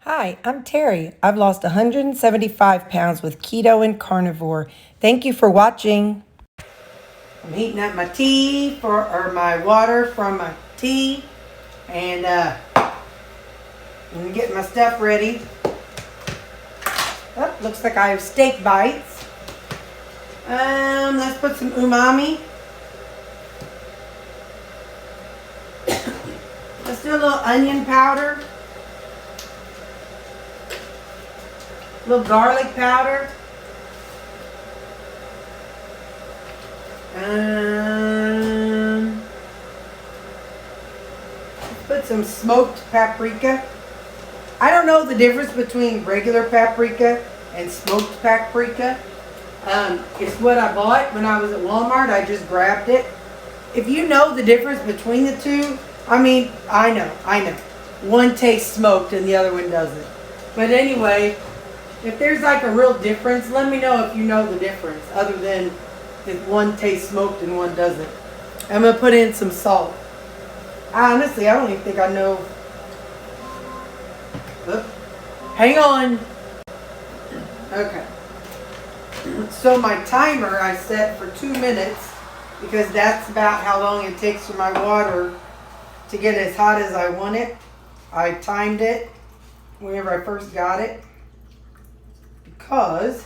Hi, I'm Terry. I've lost 175 pounds with keto and carnivore. Thank you for watching. I'm heating up my tea or my water from my tea, and I'm getting my stuff ready. Oh, looks like I have steak bites. Let's put some umami. Let's do a little onion powder. A little garlic powder. Put some smoked paprika. I don't know the difference between regular paprika and smoked paprika. It's what I bought when I was at Walmart. I just grabbed it. If you know the difference between the two, I know. One tastes smoked and the other one doesn't. But anyway, if there's like a real difference, let me know if you know the difference, other than if one tastes smoked and one doesn't. I'm going to put in some salt. Honestly, I don't even think I know. Oop. Hang on. Okay. So my timer I set for 2 minutes, because that's about how long it takes for my water to get as hot as I want it. I timed it whenever I first got it, because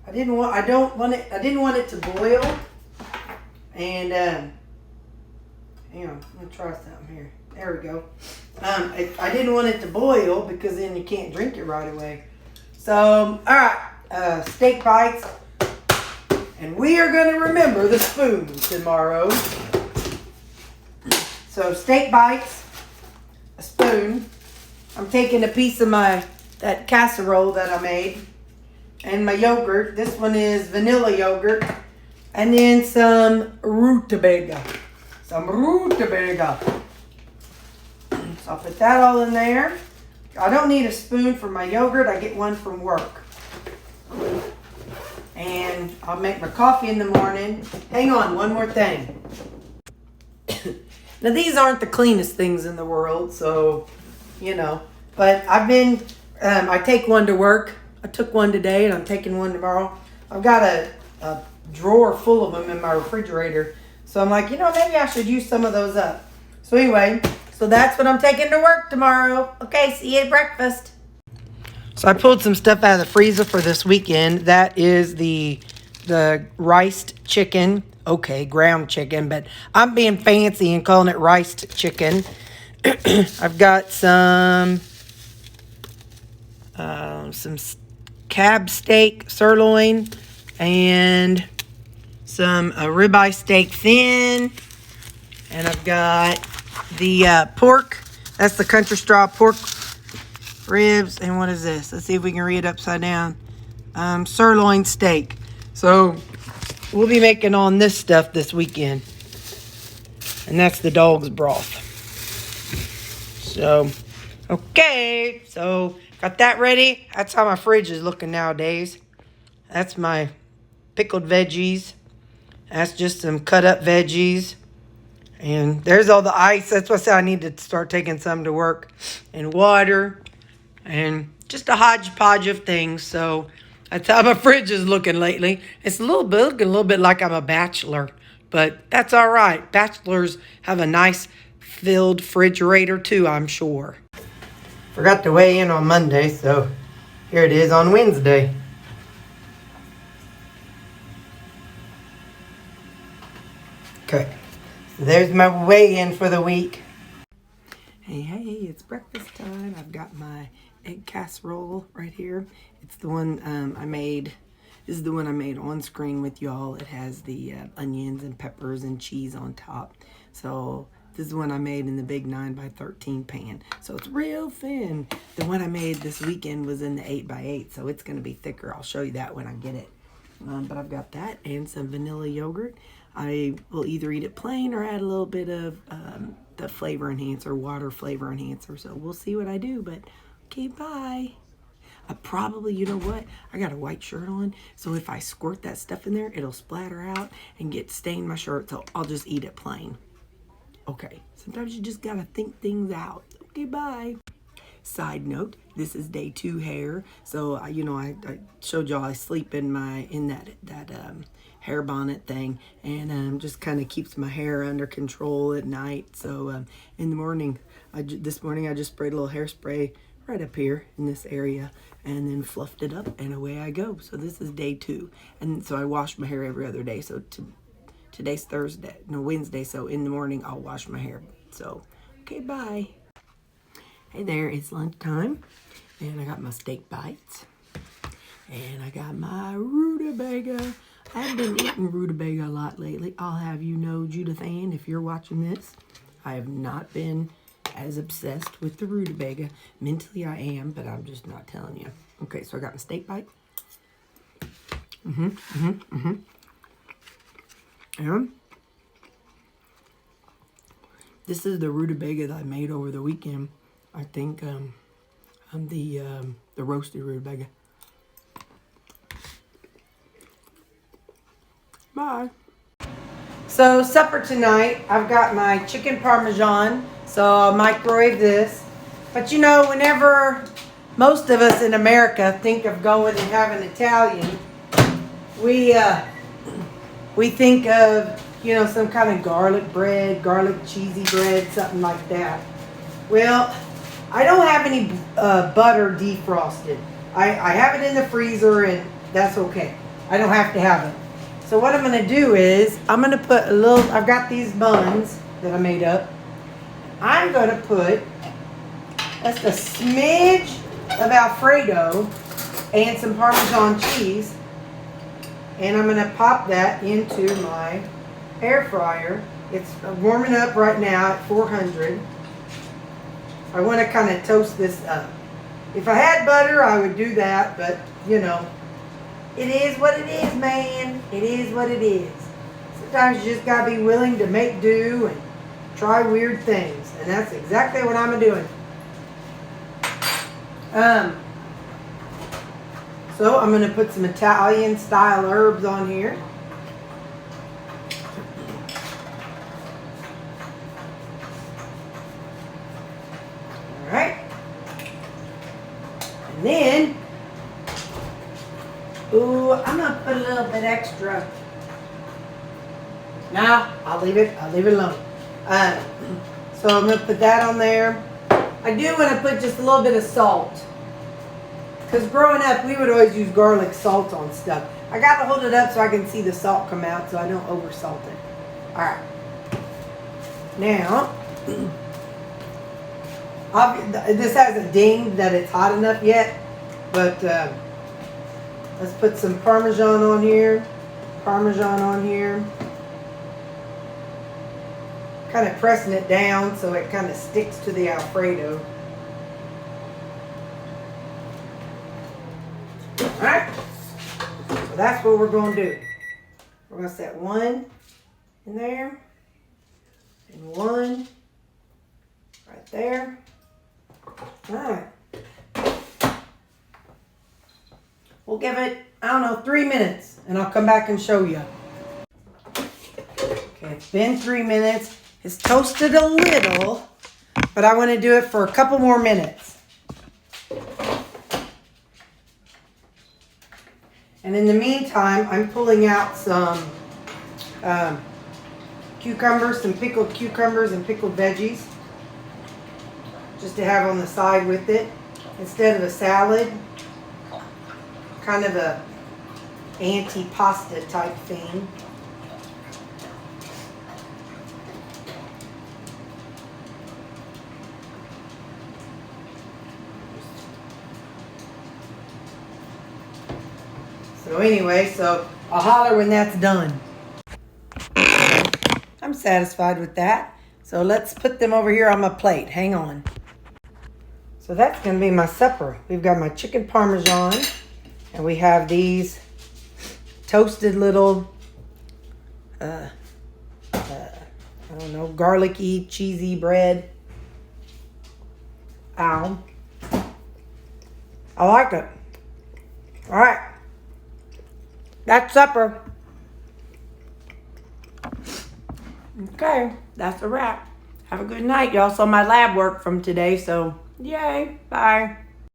I didn't want it to boil. And hang on, I'm gonna try something here. There we go. I didn't want it to boil, because then you can't drink it right away. So, all right, steak bites, and we are going to remember the spoon tomorrow. So, steak bites, a spoon. I'm taking a piece of that casserole that I made, and my yogurt. This one is vanilla yogurt, and then some Rutabaga. So I'll put that all in there. I don't need a spoon for my yogurt. I get one from work. And I'll make my coffee in the morning. Hang on, one more thing. Now, these aren't the cleanest things in the world, so, But I take one to work. I took one today, and I'm taking one tomorrow. I've got a drawer full of them in my refrigerator. So I'm like, maybe I should use some of those up. So anyway, so that's what I'm taking to work tomorrow. Okay, see you at breakfast. So I pulled some stuff out of the freezer for this weekend. That is the riced chicken. Okay, ground chicken, but I'm being fancy and calling it riced chicken. I've got some cab steak, sirloin, and some ribeye steak thin. And I've got the pork. That's the country straw pork ribs. And what is this? Let's see if we can read it upside down. Sirloin steak. So we'll be making on this stuff this weekend. And that's the dog's broth. So, okay. So, got that ready. That's how my fridge is looking nowadays. That's my pickled veggies. That's just some cut up veggies. And there's all the ice. That's what I said I need to start taking some to work. And water. And just a hodgepodge of things. So that's how my fridge is looking lately. It's looking a little bit like I'm a bachelor. But that's all right. Bachelors have a nice filled refrigerator too, I'm sure. Forgot to weigh in on Monday, so here it is on Wednesday. Okay. There's my weigh-in for the week. Hey, it's breakfast time. I've got my egg casserole right here. It's the one I made. This is the one I made on screen with y'all. It has the onions and peppers and cheese on top. So this is the one I made in the big 9x13 pan. So it's real thin. The one I made this weekend was in the 8x8, so it's going to be thicker. I'll show you that when I get it. But I've got that and some vanilla yogurt. I will either eat it plain or add a little bit of the flavor enhancer, water flavor enhancer. So we'll see what I do, but okay, bye. I probably, you know what? I got a white shirt on, so if I squirt that stuff in there, it'll splatter out and stain my shirt, so I'll just eat it plain. Okay, sometimes you just gotta think things out. Okay, bye. Side note, this is day 2 hair. So, I showed y'all I sleep in that hair bonnet thing, and just kind of keeps my hair under control at night. So, in the morning, this morning I just sprayed a little hairspray right up here in this area, and then fluffed it up, and away I go. So this is day 2, and so I wash my hair every other day. So today's Wednesday. So in the morning I'll wash my hair. So, okay, bye. Hey there, it's lunchtime, and I got my steak bites, and I got my Rutabaga. I've been eating Rutabaga a lot lately. I'll have you know, Judith Ann, if you're watching this, I have not been as obsessed with the Rutabaga. Mentally I am, but I'm just not telling you. Okay, so I got my steak bite. And this is the Rutabaga that I made over the weekend. I think the roasted Rutabaga. Bye. So supper tonight, I've got my chicken parmesan. So I'll microwave this. But you know, whenever most of us in America think of going and having Italian, we think of, you know, some kind of garlic cheesy bread, something like that. Well, I don't have any butter defrosted. I have it in the freezer, and that's okay. I don't have to have it. So what I'm going to do is, I'm going to put a little, I've got these buns that I made up. I'm going to put just a smidge of Alfredo and some Parmesan cheese. And I'm going to pop that into my air fryer. It's warming up right now at 400. I want to kind of toast this up. If I had butter, I would do that, but you know, it is what it is, man. It is what it is. Sometimes you just got to be willing to make do and try weird things. And that's exactly what I'm doing. So I'm going to put some Italian style herbs on here. Alright. And then, I'm going to put a little bit extra. Nah, I'll leave it alone. So I'm going to put that on there. I do want to put just a little bit of salt. Because growing up, we would always use garlic salt on stuff. I got to hold it up so I can see the salt come out so I don't over salt it. Alright. Now, this hasn't dinged that it's hot enough yet. But let's put some Parmesan on here. Parmesan on here. Kind of pressing it down so it kind of sticks to the Alfredo. Alright, so that's what we're going to do. We're going to set one in there, and one right there. Alright. We'll give it, I don't know, 3 minutes, and I'll come back and show you. Okay, it's been 3 minutes. It's toasted a little, but I want to do it for a couple more minutes. And in the meantime, I'm pulling out some cucumbers, some pickled cucumbers and pickled veggies, just to have on the side with it, instead of a salad, kind of a anti-pasta type thing. So anyway, so I'll holler when that's done. I'm satisfied with that. So let's put them over here on my plate. Hang on. So that's going to be my supper. We've got my chicken parmesan, and we have these toasted little, I don't know, garlicky, cheesy bread. Ow. I like it. All right. That's supper. Okay, that's a wrap. Have a good night. Y'all saw my lab work from today, so yay. Bye.